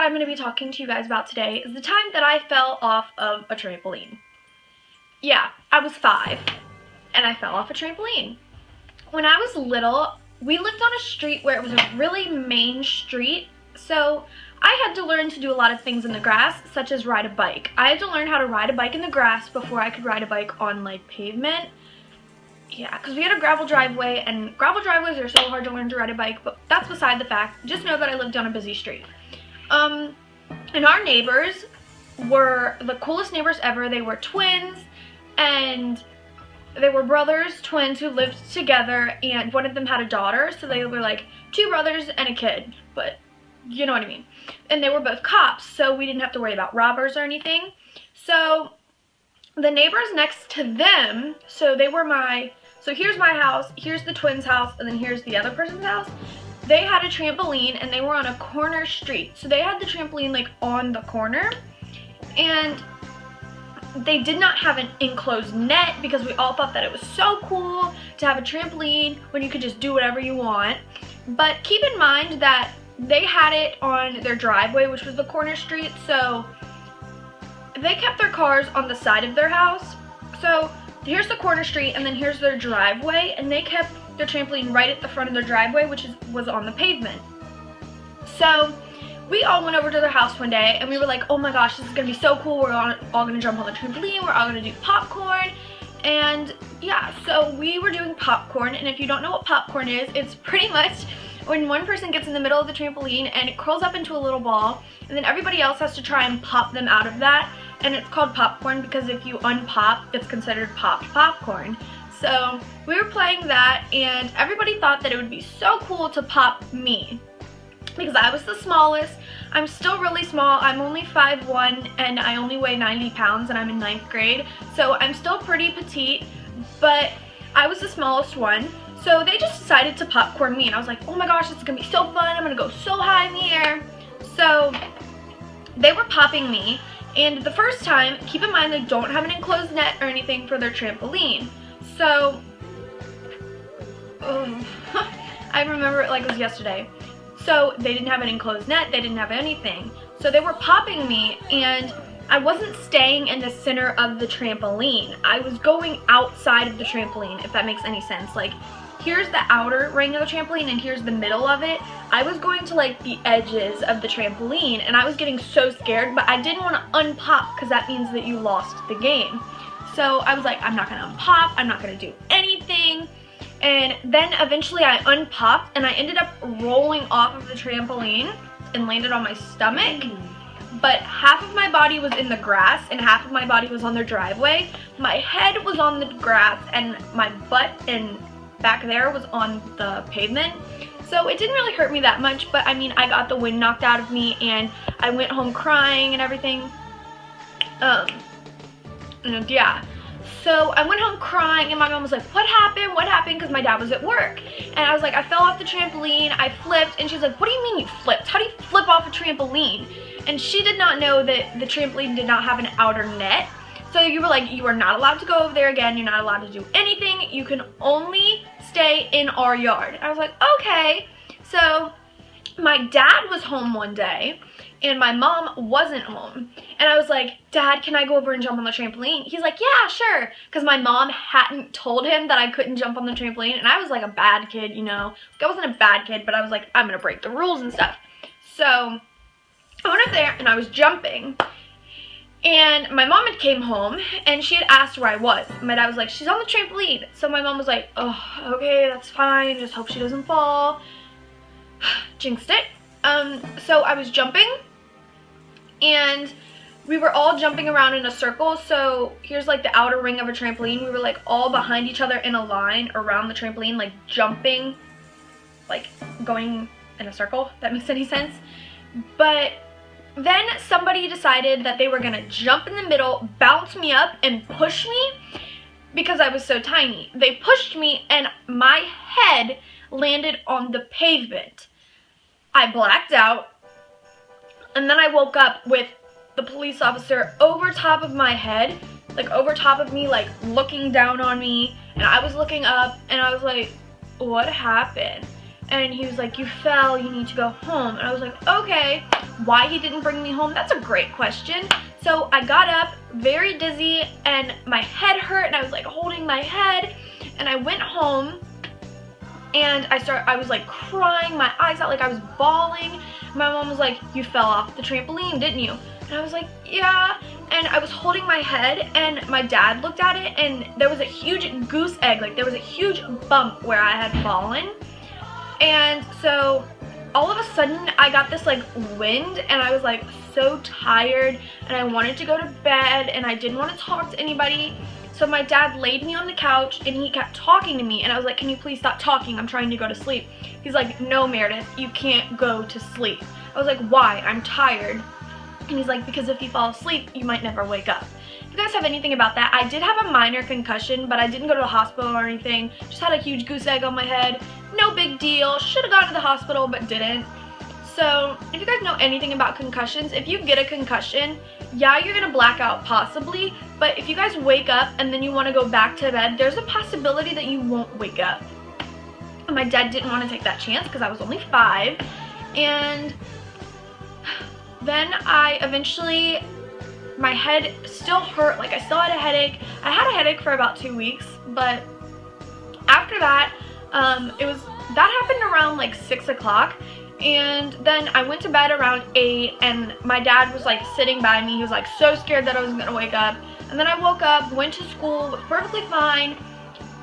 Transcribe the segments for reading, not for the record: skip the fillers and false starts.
I'm going to be talking to you guys about today is the time that I fell off of a trampoline. Yeah, I was 5 and I fell off a trampoline. When I was little, we lived on a street where it was a really main street, so I had to learn to do a lot of things in the grass, such as ride a bike. I had to learn how to ride a bike in the grass before I could ride a bike on like pavement. Yeah, because we had a gravel driveway, and gravel driveways are so hard to learn to ride a bike, but that's beside the fact. Just know that I lived on a busy street. And our neighbors were the coolest neighbors ever. They were twins, and they were brothers, twins who lived together, and one of them had a daughter, so they were like 2 brothers and a kid, but you know what I mean. And they were both cops, so we didn't have to worry about robbers or anything. So the neighbors next to them, so here's my house, here's the twins' house, and then here's the other person's house. They had a trampoline, and they were on a corner street. So they had the trampoline like on the corner, and they did not have an enclosed net because we all thought that it was so cool to have a trampoline when you could just do whatever you want. But keep in mind that they had it on their driveway, which was the corner street, so they kept their cars on the side of their house. So here's the corner street, and then here's their driveway, and they kept their trampoline right at the front of their driveway, which was on the pavement. So we all went over to their house one day, and we were like, oh my gosh, this is gonna be so cool. We're all gonna jump on the trampoline, we're all gonna do popcorn. And yeah, so we were doing popcorn, and if you don't know what popcorn is, it's pretty much when one person gets in the middle of the trampoline and it curls up into a little ball, and then everybody else has to try and pop them out of that. And it's called popcorn because if you unpop, it's considered popped popcorn. So we were playing that, and everybody thought that it would be so cool to pop me because I was the smallest. I'm still really small. I'm only 5'1", and I only weigh 90 pounds, and I'm in 9th grade. So I'm still pretty petite, but I was the smallest one. So they just decided to popcorn me, and I was like, oh my gosh, this is gonna be so fun. I'm gonna go so high in the air. So they were popping me, and the first time, keep in mind they don't have an enclosed net or anything for their trampoline. So, I remember it like it was yesterday. So they didn't have an enclosed net, they didn't have anything. So they were popping me, and I wasn't staying in the center of the trampoline. I was going outside of the trampoline, if that makes any sense. Like, here's the outer ring of the trampoline, and here's the middle of it. I was going to like the edges of the trampoline, and I was getting so scared, but I didn't want to unpop because that means that you lost the game. So I was like, I'm not gonna unpop, I'm not gonna do anything. And then eventually I unpopped, and I ended up rolling off of the trampoline and landed on my stomach. But half of my body was in the grass and half of my body was on their driveway. My head was on the grass, and my butt and back there was on the pavement. So it didn't really hurt me that much, but I mean, I got the wind knocked out of me, and I went home crying and everything. And yeah, so I went home crying, and my mom was like, what happened? What happened? Because my dad was at work. And I was like, I fell off the trampoline, I flipped. And she's like, what do you mean you flipped? How do you flip off a trampoline? And she did not know that the trampoline did not have an outer net. So you were like, you are not allowed to go over there again. You're not allowed to do anything. You can only stay in our yard. I was like, okay. So my dad was home one day, and my mom wasn't home. And I was like, Dad, can I go over and jump on the trampoline? He's like, yeah, sure. Because my mom hadn't told him that I couldn't jump on the trampoline. And I was like a bad kid, you know. I wasn't a bad kid, but I was like, I'm going to break the rules and stuff. So I went up there, and I was jumping. And my mom had came home, and she had asked where I was. My dad was like, she's on the trampoline. So my mom was like, oh, okay, that's fine. Just hope she doesn't fall. Jinxed it. So I was jumping, and we were all jumping around in a circle. So here's like the outer ring of a trampoline. We were like all behind each other in a line around the trampoline, like jumping, like going in a circle, if that makes any sense. But then somebody decided that they were gonna jump in the middle, bounce me up, and push me because I was so tiny. They pushed me, and my head landed on the pavement. I blacked out, and then I woke up with the police officer over top of my head, like over top of me, like looking down on me, and I was looking up, and I was like, what happened? and he was like, you fell, you need to go home. And I was like, okay. Why he didn't bring me home? That's a great question. So I got up very dizzy and my head hurt and I was like holding my head, and I went home and I was like crying my eyes out, like I was bawling. My mom was like, you fell off the trampoline, didn't you? And I was like, yeah. And I was holding my head, and my dad looked at it, and there was a huge goose egg, like there was a huge bump where I had fallen. And so all of a sudden I got this like wind, and I was like so tired, and I wanted to go to bed, and I didn't want to talk to anybody. So my dad laid me on the couch and he kept talking to me, and I was like, can you please stop talking? I'm trying to go to sleep. He's like, no, Meredith, you can't go to sleep. I was like, why? I'm tired. And he's like, because if you fall asleep, you might never wake up. If you guys have anything about that, I did have a minor concussion, but I didn't go to the hospital or anything. Just had a huge goose egg on my head. No big deal. Should have gone to the hospital, but didn't. So if you guys know anything about concussions, if you get a concussion, yeah, you're gonna black out possibly, but if you guys wake up and then you want to go back to bed, there's a possibility that you won't wake up. And my dad didn't want to take that chance because I was only 5, and then I eventually, my head still hurt, like I still had a headache. I had a headache for about 2 weeks, but after that, that happened around like 6 o'clock. And then I went to bed around 8, and my dad was like sitting by me. He was like so scared that I was gonna wake up. And then I woke up, went to school, was perfectly fine.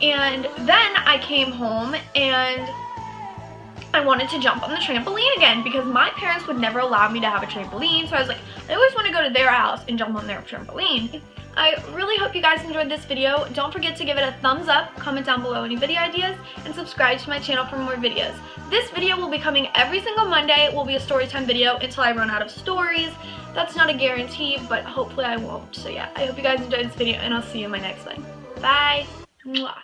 And then I came home and I wanted to jump on the trampoline again because my parents would never allow me to have a trampoline. So I was like, I always want to go to their house and jump on their trampoline. I really hope you guys enjoyed this video. Don't forget to give it a thumbs up, comment down below any video ideas, and subscribe to my channel for more videos. This video will be coming every single Monday. It will be a story time video until I run out of stories. That's not a guarantee, but hopefully I won't. So yeah, I hope you guys enjoyed this video, and I'll see you in my next one. Bye! Mwah.